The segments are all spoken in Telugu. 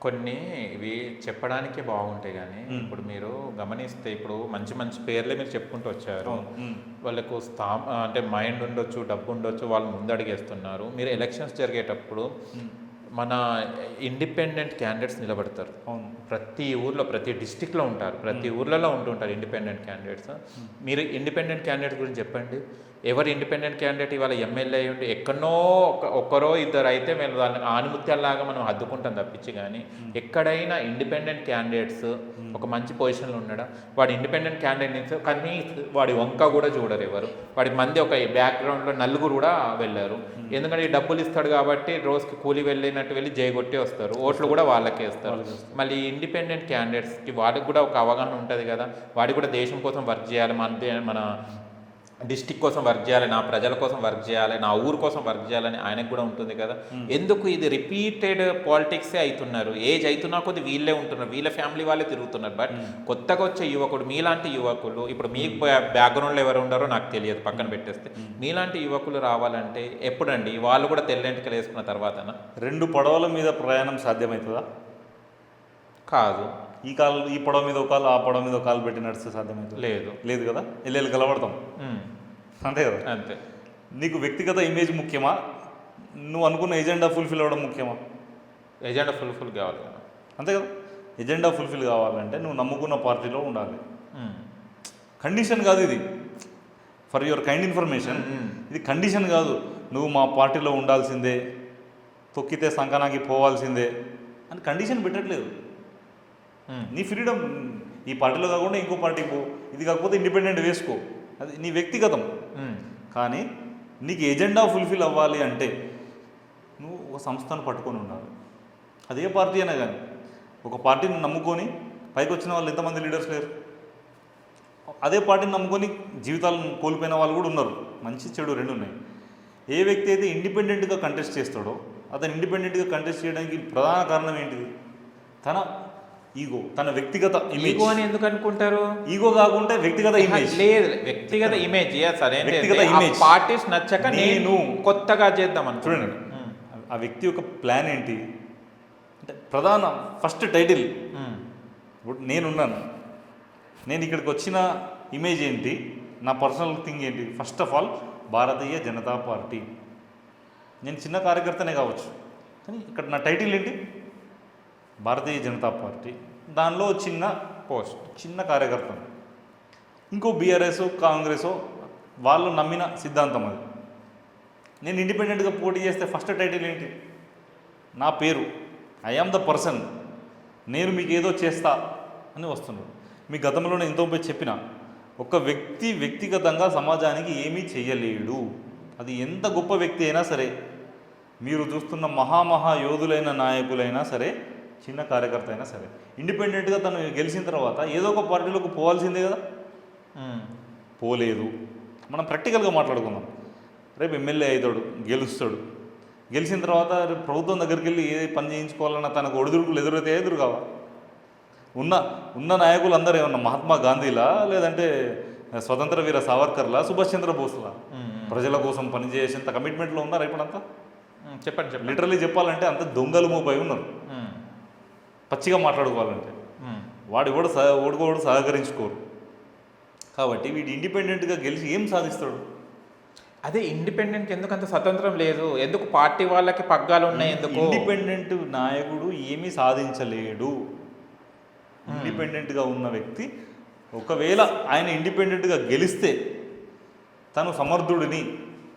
కొన్ని ఇవి చెప్పడానికే బాగుంటాయి కానీ ఇప్పుడు మీరు గమనిస్తే ఇప్పుడు మంచి మంచి పేర్లే మీరు చెప్పుకుంటూ వచ్చారు. అవును. వాళ్ళకు అంటే మైండ్ ఉండొచ్చు, డబ్బు ఉండొచ్చు, వాళ్ళు ముందడుగేస్తున్నారు. మీరు ఎలక్షన్స్ జరిగేటప్పుడు మన ఇండిపెండెంట్ క్యాండిడేట్స్ నిలబడతారు. అవును. ప్రతి ఊర్లో, ప్రతి డిస్టిక్లో ఉంటారు, ప్రతి ఊర్లలో ఉంటుంటారు ఇండిపెండెంట్ క్యాండిడేట్స్. మీరు ఇండిపెండెంట్ క్యాండిడేట్ గురించి చెప్పండి. ఎవరు ఇండిపెండెంట్ క్యాండిడేట్ ఇవాళ ఎమ్మెల్యే అయ్యి ఉండి ఎక్కడనో ఒక్కరో ఇద్దరు అయితే మేము వాళ్ళని ఆనిముత్యాల్లాగా మనం హద్దుకుంటాం తప్పించి, కానీ ఎక్కడైనా ఇండిపెండెంట్ క్యాండిడేట్స్ ఒక మంచి పొజిషన్లో ఉండడం, వాడు ఇండిపెండెంట్ క్యాండిడేట్ కానీ వాడి వంక కూడా చూడరు ఎవరు. వాడి మంది ఒక బ్యాక్గ్రౌండ్లో నలుగురు కూడా వెళ్ళారు. ఎందుకంటే ఈ డబ్బులు ఇస్తాడు కాబట్టి రోజుకి కూలి వెళ్ళినట్టు వెళ్ళి జయగొట్టే వస్తారు, ఓట్లు కూడా వాళ్ళకే ఇస్తారు. మళ్ళీ ఇండిపెండెంట్ క్యాండిడేట్స్కి వాళ్ళకి కూడా ఒక అవగాహన ఉంటుంది కదా, వాడికి కూడా దేశం కోసం వర్క్ చేయాలి, మన డిస్టిక్ కోసం వర్క్ చేయాలి, నా ప్రజల కోసం వర్క్ చేయాలి, నా ఊరు కోసం వర్క్ చేయాలని ఆయనకు కూడా ఉంటుంది కదా. ఎందుకు ఇది రిపీటెడ్ పాలిటిక్సే అవుతున్నారు, ఏజ్ అవుతున్నా కొద్ది వీళ్ళే ఉంటున్నారు, వీళ్ళ ఫ్యామిలీ వాళ్ళే తిరుగుతున్నారు. బట్ కొత్తగా వచ్చే యువకుడు, మీలాంటి యువకులు, ఇప్పుడు మీ బ్యాక్గ్రౌండ్లో ఎవరు ఉండారో నాకు తెలియదు, పక్కన పెట్టేస్తే మీలాంటి యువకులు రావాలంటే ఎప్పుడండి? వాళ్ళు కూడా తెల్లెంటికలు వేసుకున్న తర్వాతనా? 2 పడవల మీద ప్రయాణం సాధ్యమవుతుందా? కాదు. ఈ పడవ మీద ఒక కాలు, ఆ పడవ మీద ఒక కాలు పెట్టి నడిస్తే సాధ్యమవుతుంది? లేదు కదా. ఎల్లెళ్ళు కలబడతాం, అంతే కదా. అంతే. నీకు వ్యక్తిగత ఇమేజ్ ముఖ్యమా, నువ్వు అనుకున్న ఎజెండా ఫుల్ఫిల్ అవ్వడం ముఖ్యమా? ఎజెండా ఫుల్ఫిల్ కావాలి కదా. అంతే కదా. ఎజెండా ఫుల్ఫిల్ కావాలంటే నువ్వు నమ్ముకున్న పార్టీలో ఉండాలి. కండిషన్ కాదు ఇది, ఫర్ యువర్ కైండ్ ఇన్ఫర్మేషన్. ఇది కండిషన్ కాదు, నువ్వు మా పార్టీలో ఉండాల్సిందే, తొక్కితే సంకనాకి పోవాల్సిందే అని కండిషన్ పెట్టట్లేదు. నీ ఫ్రీడమ్, ఈ పార్టీలో కాకుండా ఇంకో పార్టీకి పో, ఇది కాకపోతే ఇండిపెండెంట్ వేసుకో, అది నీ వ్యక్తిగతం. కానీ నీకు ఎజెండా ఫుల్ఫిల్ అవ్వాలి అంటే నువ్వు ఒక సంస్థను పట్టుకొని ఉండాలి. అదే పార్టీ అయినా కానీ. ఒక పార్టీని నమ్ముకొని పైకి వచ్చిన వాళ్ళు ఎంతమంది లీడర్స్ లేరు? అదే పార్టీని నమ్ముకొని జీవితాలను కోల్పోయిన వాళ్ళు కూడా ఉన్నారు. మంచి చెడు రెండు ఉన్నాయి. ఏ వ్యక్తి అయితే ఇండిపెండెంట్గా కంటెస్ట్ చేస్తాడో, అతను ఇండిపెండెంట్గా కంటెస్ట్ చేయడానికి ప్రధాన కారణం ఏంటిది? తన ఈగో, తన వ్యక్తిగత ఇమేజ్. ఈగో అని ఎందుకు అనుకుంటారు? ఈగో కాకుండా వ్యక్తిగత ఇమేజ్. లేదు, వ్యక్తిగత ఇమేజ్. సరే, వ్యక్తిగత ఇమేజ్. పార్టీస్ నచ్చక నేను కొత్తగా చేద్దాం అని చూడండి. ఆ వ్యక్తి యొక్క ప్లాన్ ఏంటి అంటే ప్రధాన ఫస్ట్ టైటిల్. ఇప్పుడు నేనున్నాను, నేను ఇక్కడికి వచ్చిన ఇమేజ్ ఏంటి, నా పర్సనల్ థింగ్ ఏంటి? First of all Bharatiya Janata party. నేను చిన్న కార్యకర్తనే కావచ్చు, కానీ ఇక్కడ నా టైటిల్ ఏంటి? భారతీయ జనతా పార్టీ. దానిలో చిన్న పోస్ట్, చిన్న కార్యకర్త. ఇంకో బీఆర్ఎస్, కాంగ్రెస్ వాళ్ళు నమ్మిన సిద్ధాంతం అది. నేను ఇండిపెండెంట్గా పోటీ చేస్తే ఫస్ట్ టైటిల్ ఏంటి? నా పేరు, ఐ ఆమ్ ద పర్సన్, నేను మీకు ఏదో చేస్తా అని వస్తున్నాడు. మీ గతంలోనే ఎంతో చెప్పిన, ఒక వ్యక్తి వ్యక్తిగతంగా సమాజానికి ఏమీ చేయలేడు. అది ఎంత గొప్ప వ్యక్తి అయినా సరే, మీరు చూస్తున్న మహామహా యోధులైన నాయకులైనా సరే, చిన్న కార్యకర్త అయినా సరే, ఇండిపెండెంట్గా తను గెలిచిన తర్వాత ఏదో ఒక పార్టీలోకి పోవాల్సిందే కదా. పోలేదు. మనం ప్రాక్టికల్గా మాట్లాడుకుందాం. రేపు ఎమ్మెల్యే అవుతాడు, గెలుస్తాడు. గెలిచిన తర్వాత రేపు ప్రభుత్వం దగ్గరికి వెళ్ళి ఏ పని చేయించుకోవాలన్నా తనకు ఒడిదుడుకులు ఎదురైతే ఎదురు కావా? ఉన్న నాయకులు అందరూ ఏమన్నా మహాత్మా గాంధీలా, లేదంటే స్వతంత్ర వీర సావర్కర్లా, సుభాష్ చంద్ర బోస్లా ప్రజల కోసం పనిచేసేంత కమిట్మెంట్లో ఉన్నారా ఇప్పుడంతా? చెప్పండి. లిటరలీ చెప్పాలంటే అంత దొంగలు మోపై ఉన్నారు. పచ్చిగా మాట్లాడుకోవాలంటే ఓడుకోడు సహకరించుకోరు. కాబట్టి వీడు ఇండిపెండెంట్గా గెలిచి ఏం సాధిస్తాడు? అదే ఇండిపెండెంట్ ఎందుకు అంత స్వతంత్రం లేదు? ఎందుకు పార్టీ వాళ్ళకి పగ్గాలు ఉన్నాయి? ఎందుకు? ఇండిపెండెంట్ నాయకుడు ఏమీ సాధించలేడు. ఇండిపెండెంట్గా ఉన్న వ్యక్తి ఒకవేళ ఆయన ఇండిపెండెంట్గా గెలిస్తే తను సమర్థుడిని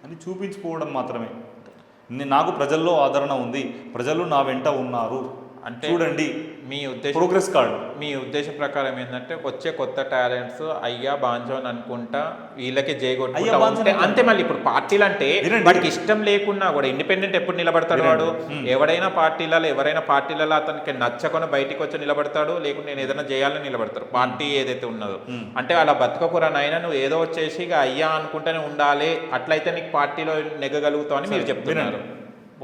అని చూపించుకోవడం మాత్రమే. నాకు ప్రజల్లో ఆదరణ ఉంది, ప్రజలు నా వెంట ఉన్నారు అంటే చూడండి మీ ఉద్దేశం, ప్రోగ్రెస్ కార్డు. మీ ఉద్దేశం ప్రకారం ఏంటంటే వచ్చే కొత్త టాలెంట్స్ అయ్యా బాంజో అని అనుకుంటా వీళ్ళకే జయగొట్టు అంతే. మళ్ళీ ఇప్పుడు పార్టీలు అంటే వాడికి ఇష్టం లేకున్నా కూడా ఇండిపెండెంట్ ఎప్పుడు నిలబడతాడు వాడు? ఎవరైనా పార్టీలలో అతనికి నచ్చకుండా బయటికి వచ్చి నిలబడతాడు, లేకుంటే నేను ఏదైనా చేయాలని నిలబడతాడు. పార్టీ ఏదైతే ఉన్నదో అంటే అలా బతకకురానైనా నువ్వు ఏదో వచ్చేసి ఇక అయ్యా అనుకుంటేనే ఉండాలి, అట్లయితే నీకు పార్టీలో నెగ్గగలుగుతావు అని మీరు చెప్తున్నారు.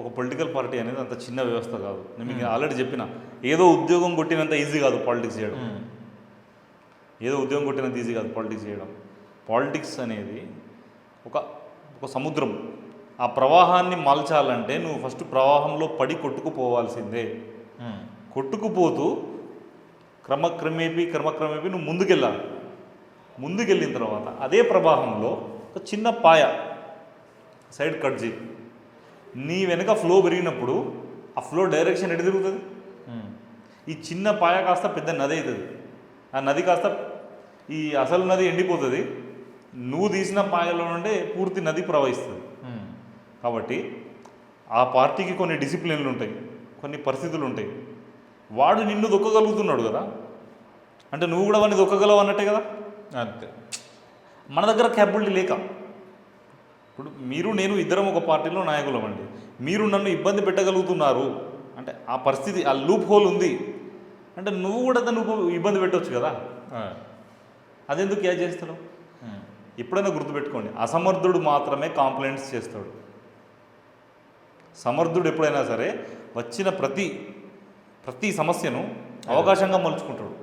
ఒక పొలిటికల్ పార్టీ అనేది అంత చిన్న వ్యవస్థ కాదు. నేను మీకు ఆల్రెడీ చెప్పిన, ఏదో ఉద్యోగం కొట్టినంత ఈజీ కాదు పాలిటిక్స్ చేయడం. పాలిటిక్స్ చేయడం. పాలిటిక్స్ అనేది ఒక సముద్రం. ఆ ప్రవాహాన్ని మలచాలంటే నువ్వు ఫస్ట్ ప్రవాహంలో పడి కొట్టుకుపోవాల్సిందే. కొట్టుకుపోతూ క్రమక్రమేపీ నువ్వు ముందుకెళ్ళాలి. ముందుకెళ్ళిన తర్వాత అదే ప్రవాహంలో ఒక చిన్న పాయ సైడ్ కట్ చేయి. నీ వెనక ఫ్లో పెరిగినప్పుడు ఆ ఫ్లో డైరెక్షన్ ఎటు తిరుగుతుంది? ఈ చిన్న పాయ కాస్త పెద్ద నది అవుతుంది. ఆ నది కాస్త ఈ అసలు నది ఎండిపోతుంది. నువ్వు తీసిన పాయలో నుండే పూర్తి నది ప్రవహిస్తుంది. కాబట్టి ఆ పార్టీకి కొన్ని డిసిప్లిన్లు ఉంటాయి, కొన్ని పరిస్థితులు ఉంటాయి. వాడు నిన్ను దొక్కగలుగుతున్నాడు కదా, అంటే నువ్వు కూడా వాడిని దొక్కగలవు అన్నట్టే కదా. అంతే. మన దగ్గర క్యాపబిలిటీ లేక, ఇప్పుడు మీరు నేను ఇద్దరం ఒక పార్టీలో నాయకులం అండి, మీరు నన్ను ఇబ్బంది పెట్టగలుగుతున్నారు అంటే ఆ పరిస్థితి, ఆ లూప్ హోల్ ఉంది అంటే నువ్వు కూడా నువ్వు ఇబ్బంది పెట్టవచ్చు కదా. అదెందుకు క్యాచ్ చేస్తాడు? ఎప్పుడైనా గుర్తుపెట్టుకోండి, అసమర్థుడు మాత్రమే కాంప్లైంట్స్ చేస్తాడు. సమర్థుడు ఎప్పుడైనా సరే వచ్చిన ప్రతి సమస్యను అవకాశంగా మలుచుకుంటాడు.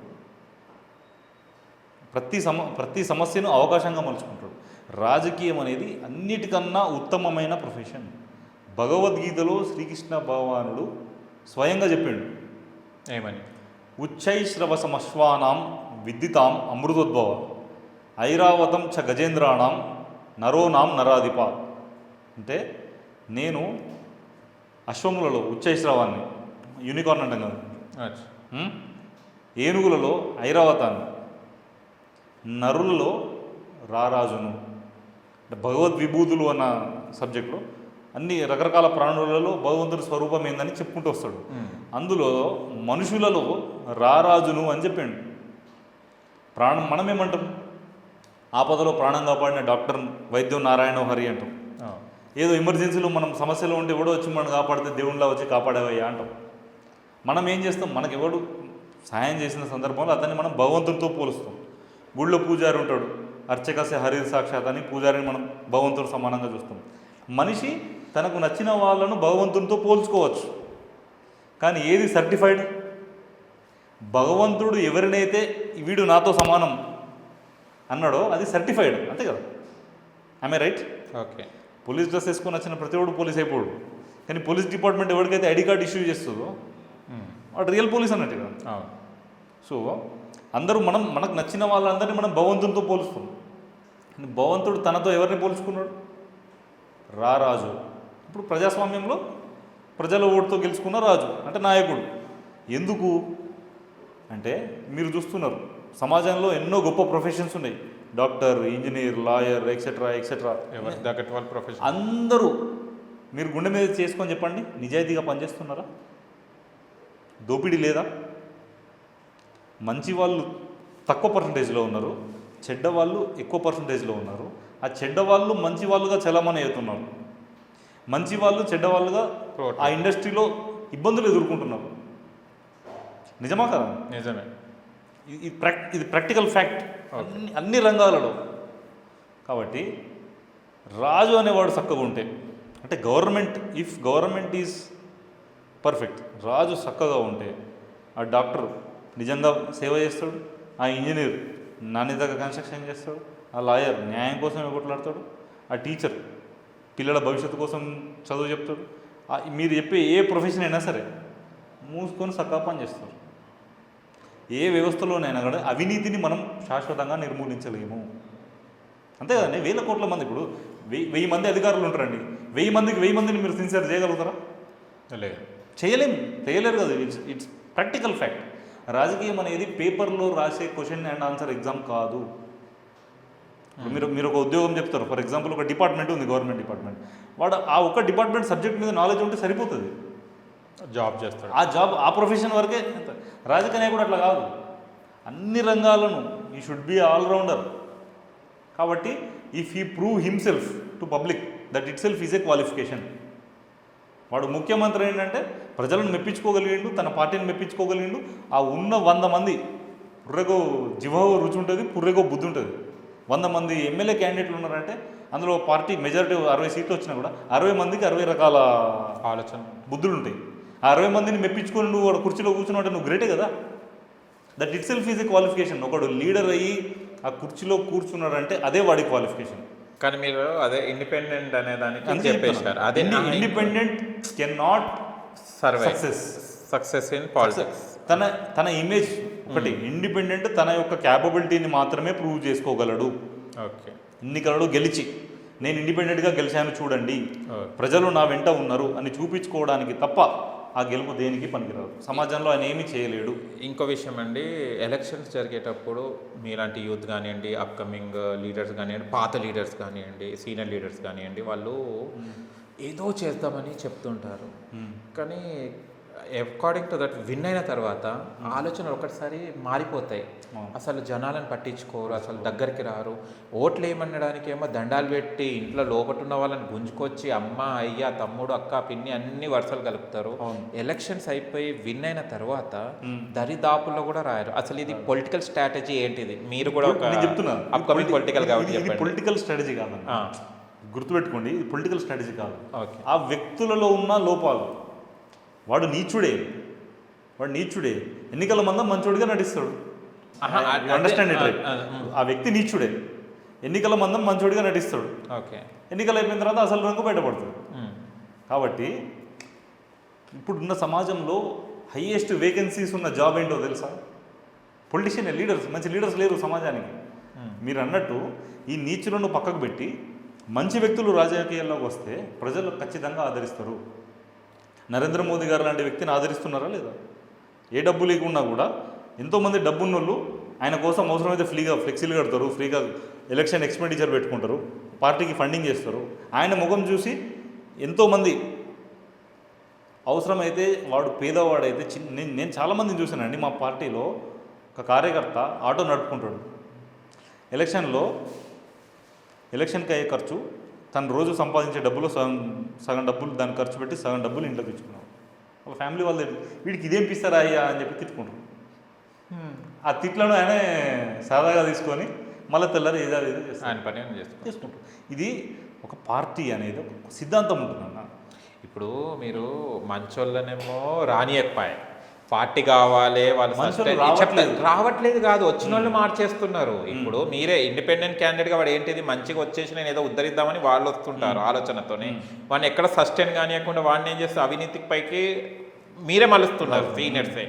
ప్రతి సమస్యను అవకాశంగా మలుచుకుంటాడు. రాజకీయం అనేది అన్నిటికన్నా ఉత్తమమైన ప్రొఫెషన్. భగవద్గీతలో శ్రీకృష్ణ భగవానుడు స్వయంగా చెప్పాడు ఏమని? ఉచ్చైశ్రవసమశ్వానాం విద్దితాం అమృతోద్భవ ఐరావతం చ గజేంద్రాణం నరోనాం నరాధిప. అంటే నేను అశ్వములలో ఉచ్చైశ్రవాన్ని, యూనికార్న్ అంటాం కదా, ఏనుగులలో ఐరావతాన్ని, నరులలో రారాజును. అంటే భగవద్విభూతులు అన్న సబ్జెక్టులో అన్ని రకరకాల ప్రాణులలో భగవంతుడి స్వరూపం ఏందని చెప్పుకుంటూ వస్తాడు. అందులో మనుషులలో రారాజును అని చెప్పాడు. ప్రాణం మనం ఏమంటాం? ఆపదలో ప్రాణం కాపాడిన డాక్టర్ వైద్యం నారాయణ హరి అంటాం. ఏదో ఎమర్జెన్సీలో మనం సమస్యలో ఉంటే ఎవడో వచ్చి మనం కాపాడితే దేవుళ్ళ వచ్చి కాపాడేవయ్యా అంటాం. మనం ఏం చేస్తాం? మనకి ఎవడు సాయం చేసిన సందర్భంలో అతన్ని మనం భగవంతుడితో పోలుస్తాం. గుళ్ళో పూజారి ఉంటాడు, అర్చకసే హరి సాక్షాత్ అని పూజారిని మనం భగవంతుడు సమానంగా చూస్తాం. మనిషి తనకు నచ్చిన వాళ్ళను భగవంతునితో పోల్చుకోవచ్చు, కానీ ఏది సర్టిఫైడ్? భగవంతుడు ఎవరినైతే వీడు నాతో సమానం అన్నాడో అది సర్టిఫైడ్, అంతే కదా. I right? Okay. Police dress వేసుకొని వచ్చిన ప్రతి వాడు పోలీస్ అయిపోడు, కానీ పోలీస్ డిపార్ట్మెంట్ ఎవరికైతే ఐడి కార్డు ఇష్యూ చేస్తుందో వాడు రియల్ పోలీస్ అన్నట్టు కదా. సో అందరూ మనకు నచ్చిన వాళ్ళందరినీ మనం భగవంతునితో పోలుస్తాం. భగవంతుడు తనతో ఎవరిని పోల్చుకున్నాడు? రారాజు. ఇప్పుడు ప్రజాస్వామ్యంలో ప్రజల ఓటుతో గెలుచుకున్న రాజు అంటే నాయకుడు. ఎందుకు అంటే మీరు చూస్తున్నారు సమాజంలో ఎన్నో గొప్ప ప్రొఫెషన్స్ ఉన్నాయి, doctor, engineer, lawyer, etcetera. Profession అందరూ మీరు గుండె మీద చేసుకొని చెప్పండి, నిజాయితీగా పనిచేస్తున్నారా? దోపిడీ లేదా? మంచి వాళ్ళు తక్కువ పర్సంటేజ్లో ఉన్నారు, చెడ్డవాళ్ళు ఎక్కువ పర్సంటేజ్లో ఉన్నారు. ఆ చెడ్డవాళ్ళు మంచి వాళ్ళుగా చలామణి అవుతున్నారు, మంచి వాళ్ళు చెడ్డవాళ్ళుగా ఆ ఇండస్ట్రీలో ఇబ్బందులు ఎదుర్కొంటున్నారు. నిజమా కదా? నిజమే. ఇది ప్రాక్టికల్ ఫ్యాక్ట్ అన్ని రంగాలలో. కాబట్టి రాజు అనేవాడు చక్కగా ఉంటే, అంటే గవర్నమెంట్ ఈజ్ పర్ఫెక్ట్, రాజు చక్కగా ఉంటే ఆ డాక్టర్ నిజంగా సేవ చేస్తాడు, ఆ ఇంజనీర్ నాణ్యతగా కన్స్ట్రక్షన్ చేస్తాడు, ఆ లాయర్ న్యాయం కోసం కొట్లాడతాడు, ఆ టీచర్ పిల్లల భవిష్యత్తు కోసం చదువు చెప్తాడు. మీరు చెప్పే ఏ ప్రొఫెషన్ అయినా సరే మూసుకొని చక్కగా పనిచేస్తారు. ఏ వ్యవస్థలోనైనా కూడా అవినీతిని మనం శాశ్వతంగా నిర్మూలించలేము, అంతే కదండి. 1000 కోట్ల మంది, ఇప్పుడు 1000 మంది అధికారులు ఉంటారండి, 1000 మందిని మీరు సిన్సియర్ చేయగలుగుతారా? చేయలేరు కదా. It's practical fact. రాజకీయం అనేది పేపర్లో రాసే క్వశ్చన్ అండ్ ఆన్సర్ ఎగ్జామ్ కాదు. మీరు ఒక ఉద్యోగం చెప్తారు, ఫర్ ఎగ్జాంపుల్ ఒక డిపార్ట్మెంట్ ఉంది, గవర్నమెంట్ డిపార్ట్మెంట్, వాడు ఆ ఒక్క డిపార్ట్మెంట్ సబ్జెక్ట్ మీద నాలెడ్జ్ ఉంటే సరిపోతుంది, జాబ్ చేస్తాడు. ఆ ప్రొఫెషన్ వరకే. రాజకీయ కూడా అట్లా కాదు, అన్ని రంగాలను ఈ షుడ్ బి ఆల్రౌండర్. కాబట్టి if he prove himself to public that it self is a qualification. వాడు ముఖ్యమంత్రి ఏంటంటే ప్రజలను మెప్పించుకోగలిగిండు, తన పార్టీని మెప్పించుకోగలిగిండు. ఆ ఉన్న 100 మంది పుర్రెగో జివో రుచి ఉంటుంది, పుర్రెగో బుద్ధి ఉంటుంది. 100 మంది ఎమ్మెల్యే క్యాండిడేట్లు ఉన్నారంటే అందులో పార్టీ మెజారిటీ 60 సీట్లు వచ్చినా కూడా 60 మందికి 60 రకాల ఆలోచన బుద్ధులు ఉంటాయి. ఆ 60 మందిని మెప్పించుకొని నువ్వు వాడు కుర్చీలో కూర్చున్నావు అంటే నువ్వు గ్రేటే కదా. That it self is a qualification. ఒకడు లీడర్ అయ్యి ఆ కుర్చీలో కూర్చున్నాడంటే అదే వాడి క్వాలిఫికేషన్. కానీ మీరు అదే ఇండిపెండెంట్ అనే దానికి చెప్పేశారు. అదే independent can not success in politics. తన తన ఇమేజ్ ఒకటి ఇండిపెండెంట్ తన యొక్క క్యాపబిలిటీని మాత్రమే ప్రూవ్ చేసుకోగలడు. ఓకే. ఎన్నికలలో గెలిచి నేను ఇండిపెండెంట్గా గెలిచాను చూడండి, ప్రజలు నా వెంట ఉన్నారు అని చూపించుకోవడానికి తప్ప ఆ గెలుపు దేనికి పనికిరాదు. సమాజంలో ఆయన ఏమీ చేయలేడు. ఇంకో విషయం అండి, ఎలక్షన్స్ జరిగేటప్పుడు మీలాంటి యూత్ కానివ్వండి, అప్కమింగ్ లీడర్స్ కానివ్వండి, పాత లీడర్స్ కానివ్వండి, సీనియర్ లీడర్స్ కానివ్వండి, వాళ్ళు ఏదో చేద్దామని చెప్తుంటారు. కానీ అకార్డింగ్ టు దట్ విన్ అయిన తర్వాత ఆలోచనలు ఒకటిసారి మారిపోతాయి. అసలు జనాలను పట్టించుకోరు, అసలు దగ్గరికి రారు. ఓట్లు ఏమనడానికి ఏమో దండాలు పెట్టి ఇంట్లో లోపటున్న వాళ్ళని గుంజుకొచ్చి అమ్మ అయ్య తమ్ముడు అక్క పిన్ని అన్ని వరుసలు కలుపుతారు. ఎలక్షన్స్ అయిపోయి విన్ అయిన తర్వాత దరిదాపుల్లో కూడా రాయరు. అసలు ఇది పొలిటికల్ స్ట్రాటజీ ఏంటిది? మీరు కూడా ఒక చెప్తున్నాను అప్కమింగ్ పొలిటికల్ కాబట్టి ఇది పొలిటికల్ స్ట్రాటజీ కాదు, గుర్తుపెట్టుకోండి. ఇది పొలిటికల్ స్ట్రాటజీ కాదు. ఓకే. ఆ వ్యక్తులలో ఉన్న లోపాలు. వాడు నీచుడే. ఎన్నికల మందం మంచోడిగా నటిస్తాడు. Understand it right? ఆ వ్యక్తి నీచుడే, ఎన్నికల మందం మంచోడిగా నటిస్తాడు. ఓకే. ఎన్నికలు అయిపోయిన తర్వాత అసలు రంగు బయటపడుతుంది. కాబట్టి ఇప్పుడున్న సమాజంలో హైయెస్ట్ వేకెన్సీస్ ఉన్న జాబ్ ఏంటో తెలుసా? పొలిటీషియన్. లీడర్స్, మంచి లీడర్స్ లేరు సమాజానికి. మీరు అన్నట్టు ఈ నీచులను పక్కకు పెట్టి మంచి వ్యక్తులు రాజకీయాల్లోకి వస్తే ప్రజలు ఖచ్చితంగా ఆదరిస్తారు. నరేంద్ర మోదీ గారు లాంటి వ్యక్తిని ఆదరిస్తున్నారా లేదా? ఏ డబ్బు లేకున్నా కూడా ఎంతోమంది డబ్బున్నోళ్ళు ఆయన కోసం అవసరమైతే ఫ్లెక్సీలు కడతారు, ఫ్రీగా ఎలక్షన్ ఎక్స్పెండిచర్ పెట్టుకుంటారు, పార్టీకి ఫండింగ్ చేస్తారు. ఆయన ముఖం చూసి ఎంతోమంది అవసరమైతే వాడు పేదవాడైతే నేను చాలామందిని చూశానండి. మా పార్టీలో ఒక కార్యకర్త ఆటో నడుపుకుంటాడు. ఎలక్షన్కి అయ్యే ఖర్చు తను రోజు సంపాదించే డబ్బులో సగం డబ్బులు దాన్ని ఖర్చు పెట్టి సగం డబ్బులు ఇంట్లో తెచ్చుకున్నాడు. ఒక ఫ్యామిలీ వాళ్ళు వీడికి ఇదేం పిస్తారా అయ్యా అని చెప్పి తిట్టుకుంటారు. ఆ తిట్లను ఆయన సరదాగా తీసుకొని మళ్ళీ తెల్లారి ఏదో ఆయన పని చేసుకుంటారు. ఇది ఒక పార్టీ అనేది ఒక సిద్ధాంతం ఉంటుందన్న. ఇప్పుడు మీరు మంచోళ్ళనేమో రానియకపోయే పార్టీ కావాలి వాళ్ళు రావట్లేదు కాదు, వచ్చిన వాళ్ళు మార్చేస్తున్నారు. ఇప్పుడు మీరే ఇండిపెండెంట్ క్యాండిడేట్గా వాడు ఏంటిది మంచిగా వచ్చేసి నేను ఏదో ఉద్ధరిద్దామని వాళ్ళు వస్తుంటారు ఆలోచనతోనే. వాడిని ఎక్కడ సస్టైన్ కానియకుండా వాడిని ఏం చేస్తే అవినీతికి పైకి మీరే మలుస్తున్నారు సీనియర్సే.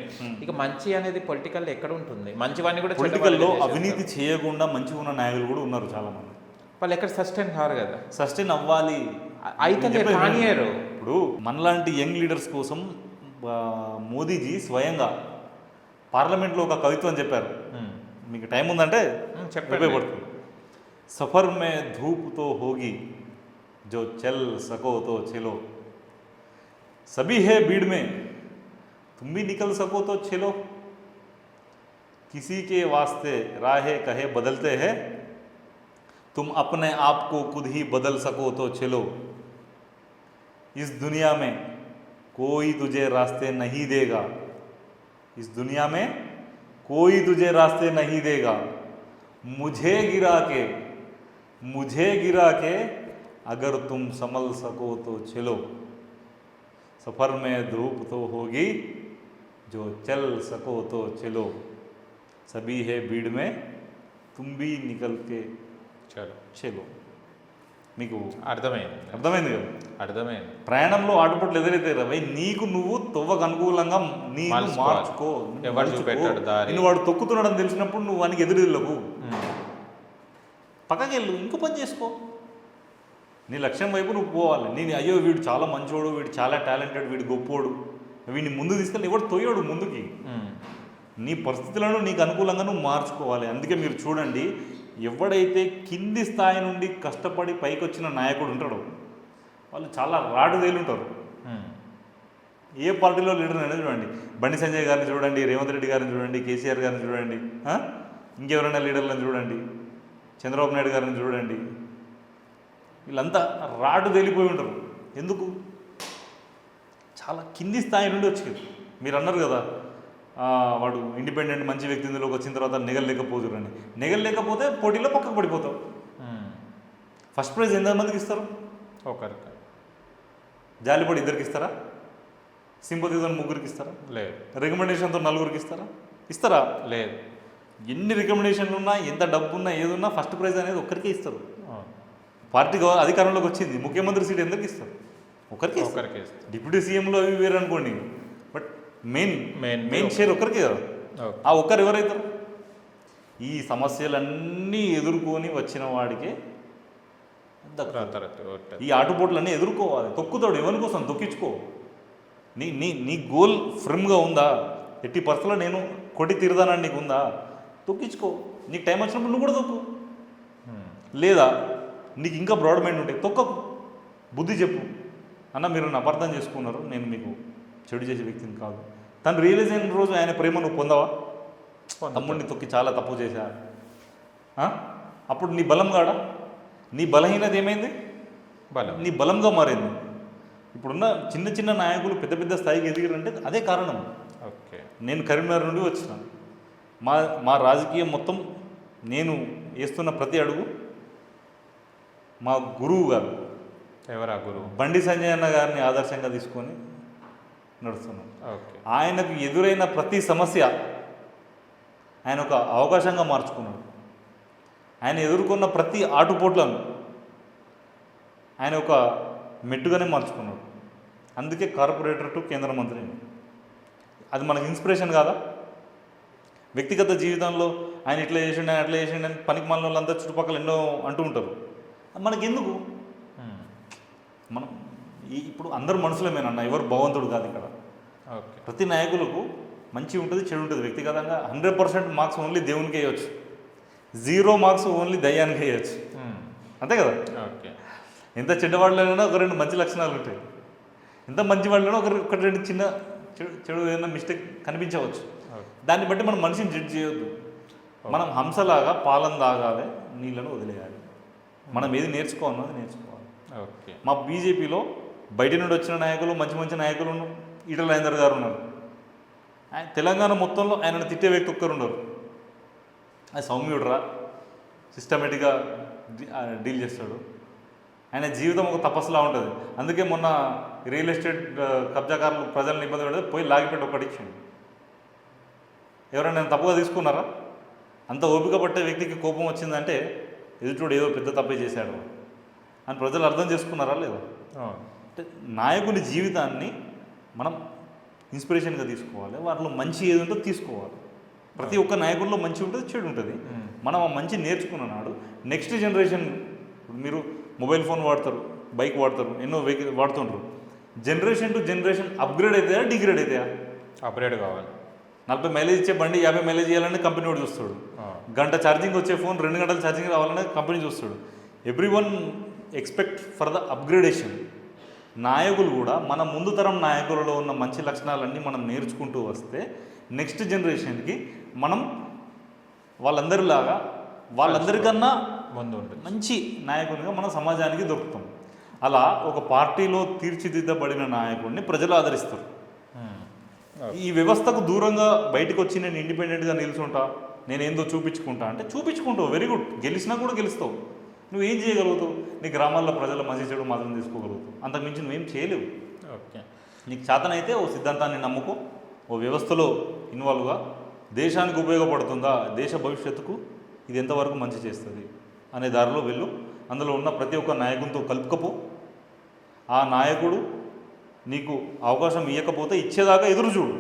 ఇక మంచి అనేది పొలిటికల్ ఎక్కడ ఉంటుంది? మంచివాడిని కూడా పొలిటికల్లో అవినీతి చేయకుండా మంచిగా ఉన్న నాయకులు కూడా ఉన్నారు చాలా మంది. వాళ్ళు ఎక్కడ సస్టైన్ కారు కదా. సస్టైన్ అవ్వాలి అయితే కానియరు. ఇప్పుడు మనలాంటి యంగ్ లీడర్స్ కోసం మోదీజీ స్వయంగా పార్లమెంట్లో ఒక కవిత్వం చెప్పారు. మీకు టైం ఉందంటే ఉపయోగపడుతుంది. సఫర్ మే ధూప్ తో హోగి జో చల్ సకో తో చలో, సభీ హే భీड़ में तुम भी निकल सको तो चलो, किसी के वास्ते राहे कहे बदलते हैं, तुम अपने आप को खुद ही बदल सको तो चलो, इस दुनिया में कोई तुझे रास्ते नहीं देगा, इस दुनिया में कोई तुझे रास्ते नहीं देगा, मुझे गिरा के अगर तुम संभल सको तो चलो, सफ़र में धूप तो होगी जो चल सको तो चलो, सभी है भीड़ में तुम भी निकल के చలో. మీకు అర్థమైంది కదా? అర్థమైంది. ప్రయాణంలో ఆటుపోట్లు ఎదురైతే రవి నీకు నువ్వు తొవ్వకు అనుకూలంగా నీకు మార్చుకో. నిన్ను వాడు తొక్కుతున్నాడని తెలిసినప్పుడు నువ్వు వానికి ఎదురులకు పక్కకెళ్ళు, ఇంకో పని చేసుకో. నీ లక్ష్యం వైపు నువ్వు పోవాలి. నేను అయ్యో వీడు చాలా మంచోడు, వీడు చాలా టాలెంటెడ్, వీడు గొప్పోడు, వీడిని ముందు తీసుకెళ్ళి ఎవడు తొయ్యోడు ముందుకి. నీ పరిస్థితులను నీకు అనుకూలంగా నువ్వు మార్చుకోవాలి. అందుకే మీరు చూడండి, ఎవడైతే కింది స్థాయి నుండి కష్టపడి పైకి వచ్చిన నాయకుడు ఉంటాడో వాళ్ళు చాలా రాడుదేలుంటారు. ఏ పార్టీలో లీడర్ అనేది చూడండి, బండి సంజయ్ గారిని చూడండి, రేవంత్ రెడ్డి గారిని చూడండి, కేసీఆర్ గారిని చూడండి, ఇంకెవరైనా లీడర్లను చూడండి, చంద్రబాబు నాయుడు గారిని చూడండి, వీళ్ళంతా రాడు తేలిపోయి ఉంటారు. ఎందుకు? చాలా కింది స్థాయి నుండి వచ్చింది. మీరు అన్నారు కదా వాడు ఇండిపెండెంట్ మంచి వ్యక్తి ఇందులోకి వచ్చిన తర్వాత నెగలేకపోతురు అని. నెగలేకపోతే పోటీలో పక్కకు పడిపోతావు. ఫస్ట్ ప్రైజ్ ఎంతమందికి ఇస్తారు? ఒకరికి. జాలిపడి ఇద్దరికి ఇస్తారా? సింపతితో ముగ్గురికి ఇస్తారా? లేదు. రికమెండేషన్తో నలుగురికి ఇస్తారా? లేదు. ఎన్ని రికమెండేషన్లు ఉన్నా, ఎంత డబ్బు ఉన్నా, ఏదున్నా ఫస్ట్ ప్రైజ్ అనేది ఒక్కరికే ఇస్తారు. పార్టీ అధికారంలోకి వచ్చింది, ముఖ్యమంత్రి సీట్ ఎందరికి ఇస్తారు? ఒకరికి. ఒకరికి. డిప్యూటీ సీఎంలో అవి వేరు అనుకోండి, but main Main main share ఒకరికి కదా. ఓకే. ఆ ఒక్కరు ఎవరైతారు? ఈ సమస్యలన్నీ ఎదుర్కొని వచ్చిన వాడికే దక్కుతుంది. తర్వాత ఓకే. ఈ ఆటుపోట్లన్నీ ఎదుర్కోవాలి. తొక్కుతాడు ఎవరి కోసం తొక్కించుకో. నీ నీ నీ గోల్ ఫ్రిమ్గా ఉందా? ఎట్టి పరిస్థితుల్లో నేను కొట్టి తీరుదానని నీకు ఉందా? తొక్కించుకో. నీకు టైం వచ్చినప్పుడు నువ్వు కూడా తొక్కు. లేదా నీకు ఇంకా బ్రాడ్ మైండ్ ఉంటే తొక్కకు. బుద్ధి చెప్పు, అన్న మీరు నన్ను అపార్థం చేసుకున్నారు, నేను మీకు చెడు చేసే వ్యక్తిని కాదు. తను రియలైజ్ అయిన రోజు ఆయన ప్రేమ నువ్వు పొందవా? తమ్ముడిని తొక్కి చాలా తప్పు చేశా, అప్పుడు నీ బలం కాడా? నీ బలహీనత ఏమైంది? బలం. నీ బలంగా మారింది. ఇప్పుడున్న చిన్న చిన్న నాయకులు పెద్ద పెద్ద స్థాయికి ఎదిగారంటే అదే కారణం. ఓకే. నేను కరీంనగర్ నుండి వచ్చిన. మా మా రాజకీయం మొత్తం నేను వేస్తున్న ప్రతి అడుగు మా గురువు గారు ఎవరా గురువు? బండి సంజయ్ అన్న గారిని ఆదర్శంగా తీసుకొని నడుస్తున్నాను. ఓకే. ఆయనకు ఎదురైన ప్రతి సమస్య ఆయన ఒక అవకాశంగా మార్చుకున్నాడు. ఆయన ఎదుర్కొన్న ప్రతి ఆటుపోట్లను ఆయన ఒక మెట్టుగానే మార్చుకున్నాడు. అందుకే కార్పొరేటర్ టు కేంద్ర మంత్రి. అది మనకు ఇన్స్పిరేషన్ కాదా? వ్యక్తిగత జీవితంలో ఆయన ఇట్లా చేసిండు, ఆయన అట్లా చేసిండు అని పనికి మాలిన వాళ్ళంతా చుట్టుపక్కల ఎన్నో అంటూ ఉంటారు. మనకెందుకు? మనం ఇప్పుడు అందరు మనుషులమేనన్న, ఎవరు భగవంతుడు కాదు ఇక్కడ. ఓకే. ప్రతి నాయకులకు మంచి ఉంటుంది, చెడు ఉంటుంది. వ్యక్తిగతంగా 100% మార్క్స్ ఓన్లీ దేవునికి వేయవచ్చు, 0 మార్క్స్ ఓన్లీ దయ్యానికి వేయవచ్చు. అంతే కదా? ఓకే. ఎంత చెడ్డవాళ్ళైనా ఒక 2 మంచి లక్షణాలు ఉంటాయి. ఎంత మంచి వాళ్ళైనా ఒక 2 చిన్న చెడు ఏదైనా మిస్టేక్ కనిపించవచ్చు. దాన్ని బట్టి మనం మనిషిని జడ్జ్ చేయొద్దు. మనం హంసలాగా పాలన తాగాలి, నీళ్ళను వదిలేయాలి. మనం ఏది నేర్చుకోవాలన్నది నేర్చుకోవాలి. ఓకే. మా బీజేపీలో బయట నుండి వచ్చిన నాయకులు, మంచి మంచి నాయకులు ఈటల రాజేందర్ గారు ఉన్నారు. ఆయన తెలంగాణ మొత్తంలో ఆయనను తిట్టే వ్యక్తి ఒక్కరు ఉండరు. ఆయన సౌమ్యుడురా, సిస్టమేటిక్గా డీల్ చేస్తాడు. ఆయన జీవితం ఒక తపస్సులా ఉంటుంది. అందుకే మొన్న రియల్ ఎస్టేట్ కబ్జాకారులు ప్రజలను ఇబ్బంది పెడితే పోయి లాగిపెట్టి ఒకటి ఇచ్చిండు. ఎవరైనా నేను తప్పుగా తీసుకున్నారా? అంత ఓపిక పట్టే వ్యక్తికి కోపం వచ్చిందంటే ఎదుటోడు ఏదో పెద్ద తప్పే చేశాడు అని ప్రజలు అర్థం చేసుకున్నారా లేదా? అంటే నాయకుని జీవితాన్ని మనం ఇన్స్పిరేషన్గా తీసుకోవాలి. వాటిలో మంచి ఏది ఉంటుందో తీసుకోవాలి. ప్రతి ఒక్క నాయకుల్లో మంచి ఉంటుంది, చెడు ఉంటుంది. మనం ఆ మంచి నేర్చుకున్న నాడు నెక్స్ట్ జనరేషన్, మీరు మొబైల్ ఫోన్ వాడతారు, బైక్ వాడతారు, ఎన్నో వెహికల్ వాడుతుంటారు. జనరేషన్ టు జనరేషన్ అప్గ్రేడ్ అవుతాయా, డిగ్రేడ్ అవుతాయా? అప్గ్రేడ్ కావాలి. 40 మైలేజ్ ఇచ్చే బండి 50 మైలేజ్ ఇవ్వాలని కంపెనీ వాడు చూస్తాడు. గంట ఛార్జింగ్ వచ్చే ఫోన్ 2 గంటల ఛార్జింగ్ రావాలని కంపెనీ చూస్తాడు. Everyone expect for the upgradation. నాయకులు కూడా మన ముందు తరం నాయకులలో ఉన్న మంచి లక్షణాలన్నీ మనం నేర్చుకుంటూ వస్తే నెక్స్ట్ జనరేషన్కి మనం వాళ్ళందరికన్నా ముందు ఉంటుంది, మంచి నాయకునిగా మన సమాజానికి దొరుకుతాం. అలా ఒక పార్టీలో తీర్చిదిద్దబడిన నాయకుడిని ప్రజలు ఆదరిస్తారు. ఈ వ్యవస్థకు దూరంగా బయటకు వచ్చి నేను ఇండిపెండెంట్గా నిల్చుంటా, నేనేందో చూపించుకుంటా అంటే చూపించుకుంటావు, వెరీ గుడ్. గెలిచినా కూడా గెలుస్తావు. నువ్వేం చేయగలుగుతావు? నీ గ్రామాల్లో ప్రజల మంచి చెడు మాత్రం తీసుకోగలుగుతావు. అంతకుమించి నువ్వేం చేయలేవు. ఓకే. నీకు చేతనైతే ఓ సిద్ధాంతాన్ని నమ్ముకో, ఓ వ్యవస్థలో ఇన్వాల్వ్గా, దేశానికి ఉపయోగపడుతుందా, దేశ భవిష్యత్తుకు ఇది ఎంతవరకు మంచి చేస్తుంది అనే దారిలో వెళ్ళు. అందులో ఉన్న ప్రతి ఒక్క నాయకునితో కలుపుకపో. ఆ నాయకుడు నీకు అవకాశం ఇవ్వకపోతే ఇచ్చేదాకా ఎదురు చూడు.